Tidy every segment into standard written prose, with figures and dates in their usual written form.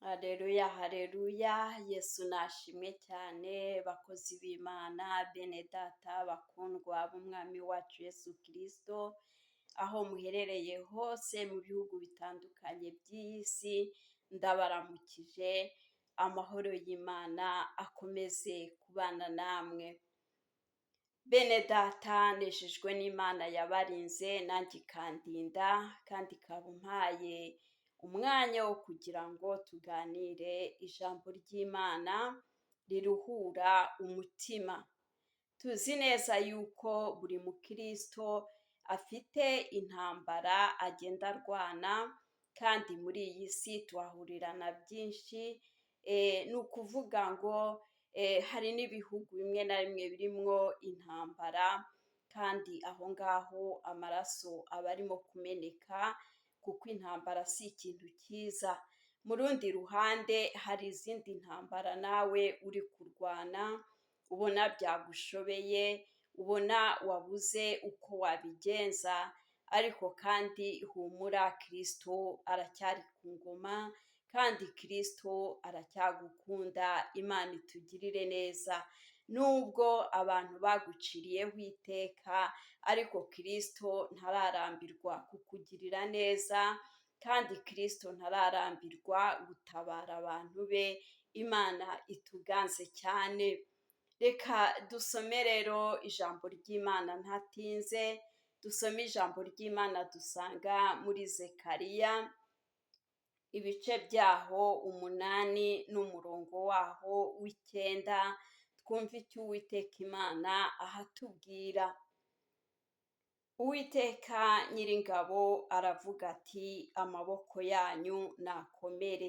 Haleluya, haleluya, Yesu nashimwe cyane, bakozi b'Imana, bene data, bakundwa b'umwami wacu Yesu Kristo, aho muherereye hose mu bihugu bitandukanye by'iyi si, ndabaramukije, amahoro y'Imana akomeze kubana namwe. Bene data, nejejwe n'Imana yabarinze nanjye ikandinda, kandi ikaba impaye umwanya wo kugira ngo tuganire ijambo ry'Imana riruhura umutima. Tuzi neza yuko buri mukristo afite intambara agenda arwana, kandi muri iyi si tuhahurira na byinshi. Ni ukuvuga ngo hari n'ibihugu bimwe na bimwe birimwo intambara, kandi aho ngaho amaraso aba arimo kumeneka, kuko intambara si ikintu cyiza. Mu rundi ruhande hari izindi ntambara nawe uri kurwana, ubona byagushobeye, ubona wabuze uko wabigenza, ariko kandi humura, Kristo aracyari ku ngoma, kandi Kristo aracyagukunda. Imana itugirire neza. Nubwo abantu baguciriyeho iteka, ariko Kristo ntararambirwa kukugirira neza, kandi Kristo ntararambirwa gutabara abantu be. Imana ituganze cyane. Reka dusome rero ijambo ry'Imana ntatinze. Dusome ijambo ry'Imana dusanga muri Zekariya, ibice byaho 8 n'umurongo waho w'9. Twumve icyo Uwiteka Imana ahatubwira. Uwiteka Nyiringabo aravuga ati: amaboko yanyu nakomere,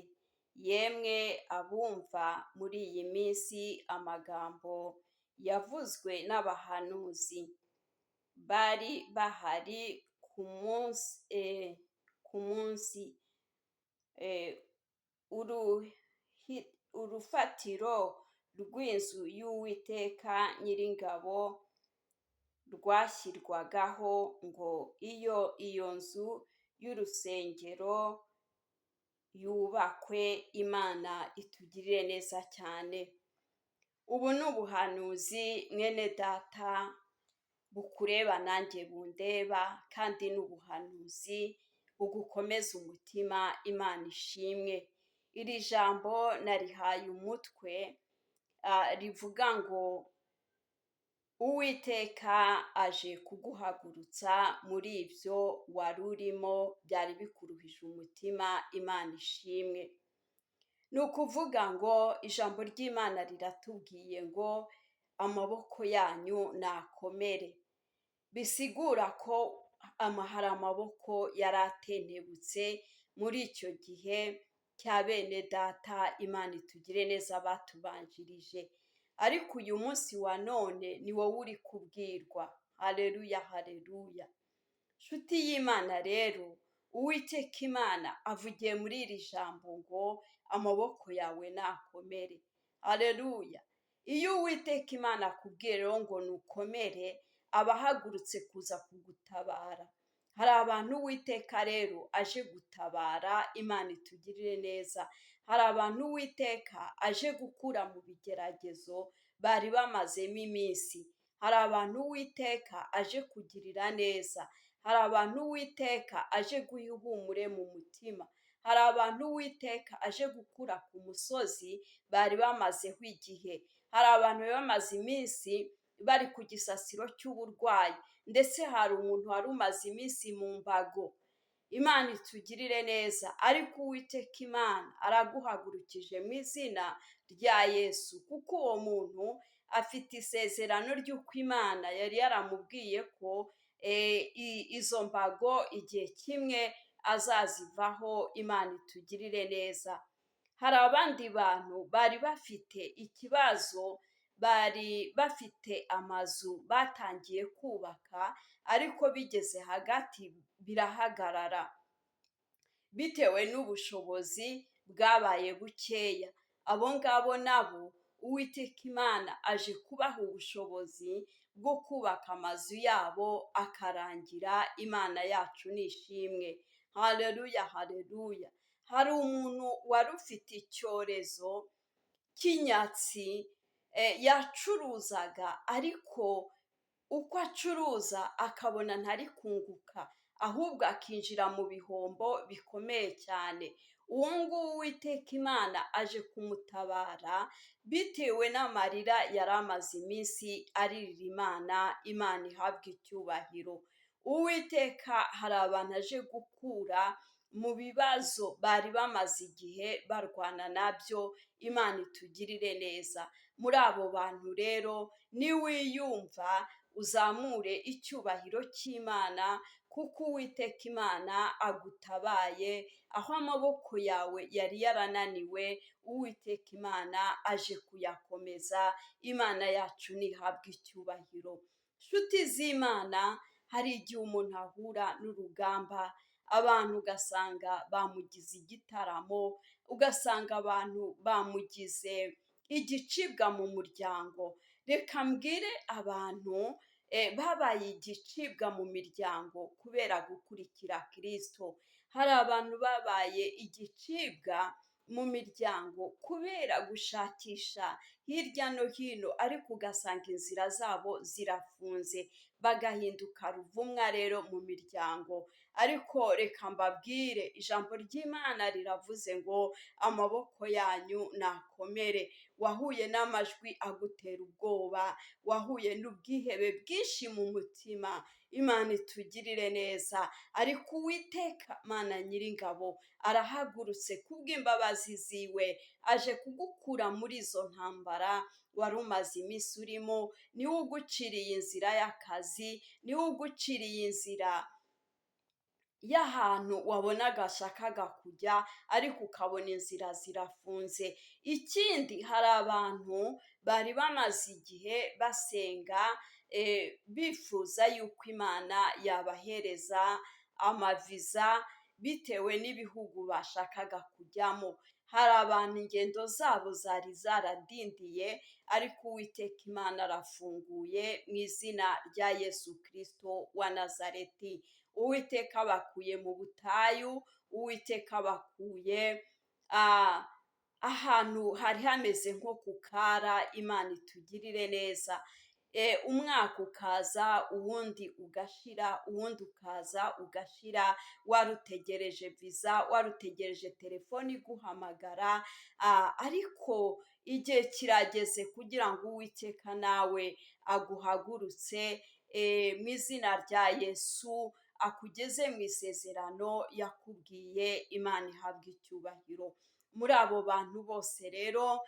yemwe abumva muri iyi minsi amagambo yavuzwe n'abahanuzi bari bahari ku munsi urufatiro rw'inzu y'Uwiteka Nyiringabo rwashyirwagaho, ngo iyo nzu y'urusengero yubakwe. Imana itugirire neza cyane. Ubu ni ubuhanuzi, mwene data, bukureba nanjye bundeba, kandi ni ubuhanuzi bugukomeza umutima. Imana ishimwe. Iri jambo narihaye umutwe rivuga ngo Uwiteka aje kuguhagurutsa muri ibyo wari urimo byari bikuruhije umutima. Imana ishimwe. Ni ukuvuga ngo ijambo ry'Imana riratubwiye ngo amaboko yanyu nakomere. Bisigura ko hari amaboko yari atentebutse muri icyo gihe cya bene data. Imana itugire neza, batubanjirije. Ariko uyu munsi wa none ni wowe uri kubwirwa. Haleluya, haleluya. Nshuti y'Imana rero, Uwiteka Imana avugiye muri iri jambo ngo amaboko yawe nakomere. Haleluya. Iyo Uwiteka Imana akubwiye rero ngo nukomere, aba ahagurutse kuza kugutabara. Hari abantu Uwiteka rero aje gutabara. Imana itugirire neza. Hari abantu Uwiteka aje gukura mu bigeragezo bari bamazemo iminsi. Hari abantu Uwiteka aje kugirira neza. Hari abantu Uwiteka aje guha ihumure mu mutima. Hari abantu Uwiteka aje gukura ku musozi bari bamazeho igihe. Hari abantu bamaze iminsi bari ku gisasiro cy'uburwayi, ndetse hari umuntu wari umaze iminsi mu mbago. Imana itugirire neza. Ariko Uwiteka Imana araguhagurukije mu izina rya Yesu, kuko uwo muntu afite isezerano ry'uko Imana yari yaramubwiye ko izo mbago igihe kimwe azazivaho. Imana itugirire neza. Hari abandi bantu bari bafite ikibazo, bari bafite amazu batangiye kubaka, ariko bigeze hagati birahagarara bitewe n'ubushobozi bwabaye bukeya. Abo ngabo nabo Uwiteka Imana aje kubaha ubushobozi bwo kubaka amazu yabo akarangira. Imana yacu nishimwe. Haleluya, haleluya. hari umuntu wari ufite icyorezo cy'inyatsi, yacuruzaga ariko uko acuruza akabona ntari kunguka, ahubwo akinjira mu bihombo bikomeye cyane. Uwo nguwo Uwiteka Imana aje kumutabara bitewe n'amarira yari amaze iminsi aririra Imana. Imana ihabwa icyubahiro. Uwiteka hari abantu aje gukura mu bibazo bari bamaze igihe barwana nabyo. Imana itugirire neza. Muri abo bantu rero niwiyumva uzamure icyubahiro cy'Imana, kuko Uwiteka Imana agutabaye aho amaboko yawe yari yarananiwe. Uwiteka Imana aje kuyakomeza. Imana yacu nihabwe icyubahiro. Nshuti z'Imana, hari igihe umuntu ahura n'urugamba, abantu ugasanga bamugize igitaramo, ugasanga abantu bamugize igicibwa mu muryango. Reka mbwire abantu babaye igicibwa mu miryango kubera gukurikira Kristo. Hari abantu babaye igicibwa mu miryango kubera gushakisha hirya no hino, ariko ugasanga inzira zabo zirafunze, bagahinduka ruvumwa rero mu miryango. Ariko reka mbabwire, ijambo ry'Imana riravuze ngo amaboko yanyu nakomere. Wahuye n'amajwi agutera ubwoba, wahuye n'ubwihebe bwinshi mu mutima, Imana itugirire neza. Ariko Uwiteka Mana Nyiringabo arahagurutse kubw'imbabazi ziwe, aje kugukura muri izo ntambara wari umaze iminsi urimo. Niwe uguciriye inzira y'akazi, niwe uguciriye inzira y'ahantu wabonaga ashakaga kujya, ariko ukabona inzira zirafunze. Ikindi, hari abantu bari bamaze igihe basenga, bifuza yuko Imana yabahereza amaviza bitewe n'ibihugu bashakaga kujyamo. Hari abantu ingendo zabo zari zaradindiye, ariko Uwiteka Imana arafunguye mu izina rya Yesu Kristo wa Nazareti. Uwiteka abakuye mu butayu, Uwiteka abakuye ahantu hari hameze nko ku kara. Imana itugirire neza. Umwaka ukaza uwundi ugashira, uwundi ukaza ugashira, warutegereje viza, warutegereje telefoni iguhamagara, ariko igihe kirageze kugira ngo Uwiteka nawe aguhagurutse mu izina rya Yesu, akugeze mu isezerano yakubwiye. Imana ihabwa icyubahiro. Muri abo bantu bose rero,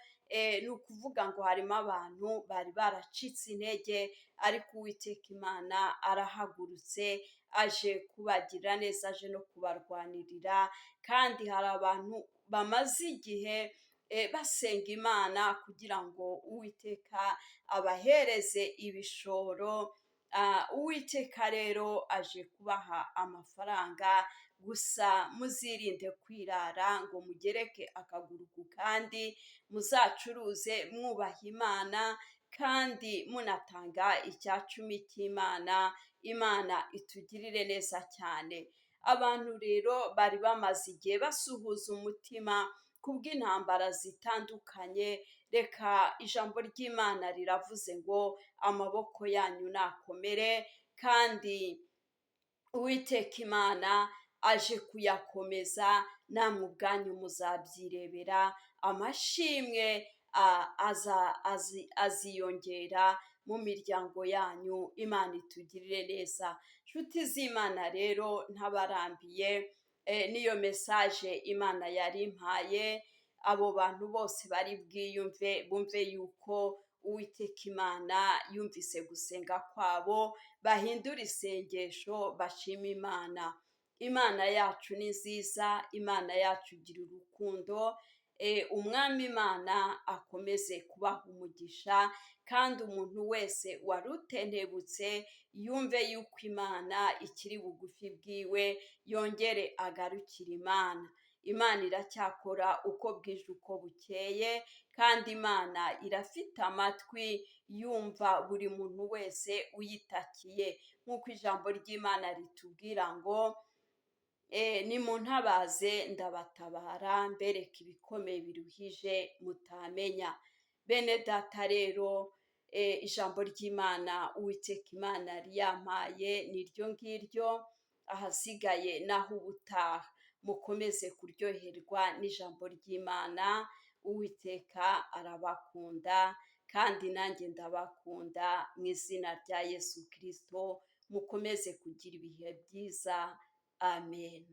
ni ukuvuga ngo harimo abantu bari baracitse intege, ariko Uwiteka Imana arahagurutse, aje kubagirira neza, aje no kubarwanirira. Kandi hari abantu bamaze igihe basenga Imana kugira ngo Uwiteka abahereze ibishoro. Uwiteka rero aje kubaha amafaranga, gusa muzirinde kwirara ngo mugereke akaguru ku kandi, muzacuruze mwubaha Imana kandi munatanga icya cumi cy'Imana. Imana itugirire neza cyane. Abantu rero bari bamaze igihe basuhuza umutima kubw'intambara zitandukanye. Reka ijambo ry'Imana riravuze ngo amaboko yanyu nakomere, kandi Uwiteka Imana aje kuyakomeza. Namwe ubwanyu muzabyirebera, amashimwe aziyongera mu miryango yanyu. Imana itugirire neza. Nshuti z'Imana rero, ntabarambiye, niyo mesaje Imana yari impaye. Abo bantu bose bari bwiyumve, bumve yuko Uwiteka Imana yumvise gusenga kwabo, bahindura isengesho, bashima Imana. Imana yacu ni nziza, Imana yacu igira urukundo. Umwami Imana akomeze kubaha umugisha, kandi umuntu wese wari utentebutse yumve yuko Imana ikiri bugufi bwiwe, yongere agarukire Imana. Imana iracyakora uko bwije uko bukeye, kandi Imana irafite amatwi yumva buri muntu wese uyitakiye, nk'uko ijambo ry'Imana ritubwira ngo nimuntabaze ndabatabara mbereka ibikomeye biruhije mutamenya. Bene data rero, ijambo ry'Imana Uwiteka Imana yari yampaye niryo ngiryo, ahasigaye naho ubutaha mukomeze kuryoherwa n'ijambo ry'Imana. Uwiteka arabakunda kandi nanjye ndabakunda, mu izina rya Yesu Kristo mukomeze kugira ibihe byiza. Amen.